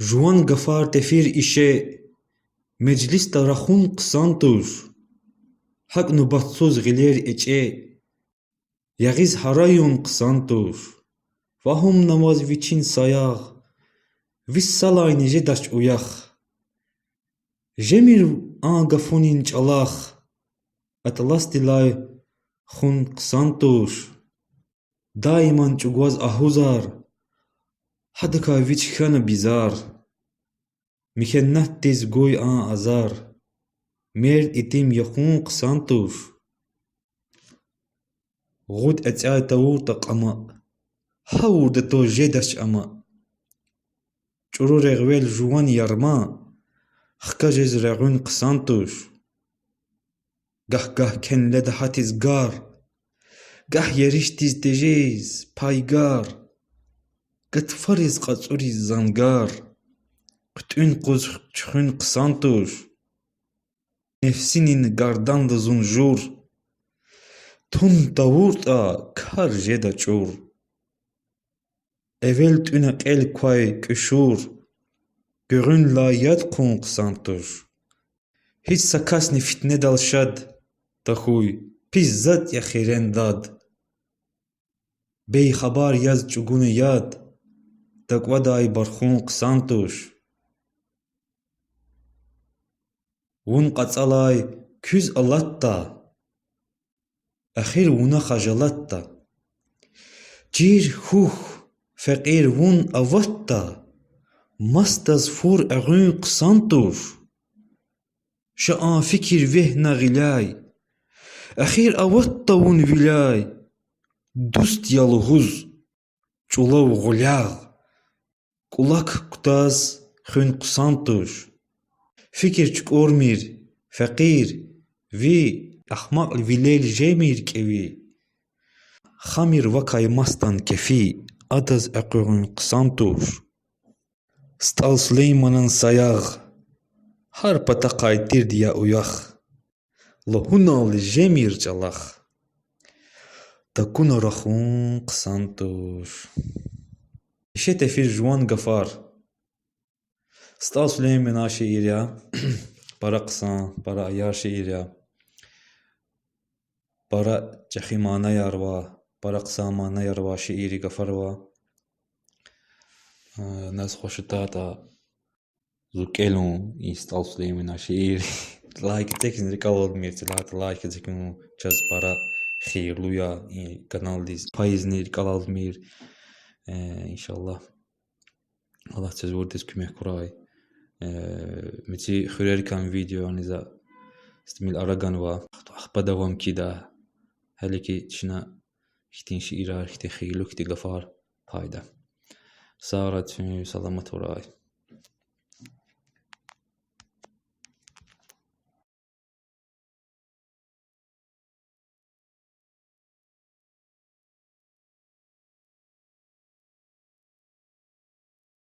Juan gafar tefir işe meclis tarahun qısantur. Hak nubatsuz giler eçe yagiz harayun qısantur. Vahum namaz viçin sayağ vis salayni jedaç uyax. Jemir an gafunin çalaq atlas dilay khun qısantur. Daiman çugvaz ahuzar hadka viç khana bizar. Mikennat tiz goy an azar. Merd itim yakun qısantur. Gud etay tavur taqama. Hawur de to jedaç ama. Çuru regvel juan yarma. Xkajez regun qısantur. Gah gah kenle de hatiz gar. Gah yeriş tiz tejez paygar. Gıtfariz qatsuriz zangar. Qtün quz çxün qısantur. Nefsinin gardan da zunjur. Tun tavurta kar jeda çur. Evel tüne el quay küşur. Görün layat kun qısantur. Hiç sakasni fitne dalşad. Tahuy pizzat ya khiren dad. Bey habar yaz çugunu yad. Takvaday barkhun qısantur. Vun qatsalay küz alatta. Akhir vuna khajalatta. Cir huh fakir vun avatta. Mastaz fur ağın qısantur. Şaan fikir vehna gilay. Akhir avatta vun vilay. Dust yaluhuz. Çulav gulağ. Kulak kutaz khün qısantur. Fikir çuk ormir. Fakir. Vi ahmak vilel jemir kevi. Khamir vakay mastan kefi. Adaz aqığın qısantur. Stal Süleyman'ın sayağ. Har pataqay tir diya uyax. Lohunal jemir çalaq. Takuna rakhun qısantur. İşe tefir juan gafar. Stal Süleyman'a şiir ya. Para qısan, para ayar şiir ya. Para çaximana yarva. Para qısamana yarva şiiri gafarva. Nas xoşita ta zukelun Stal Süleyman'a şiir. Like tekin rikavod mirtilat like tekin çaz para xeyirluya kanal diz payizini rikavod mir. İnşallah. Allah çaz vordes kümek kuray. Meti xürerkan video aniza istimil aragan va axpadavam kida. Haliki çina ihtin şiirar ihtin xeyirlu ihtin gafar payda. Sağrat salamat oray.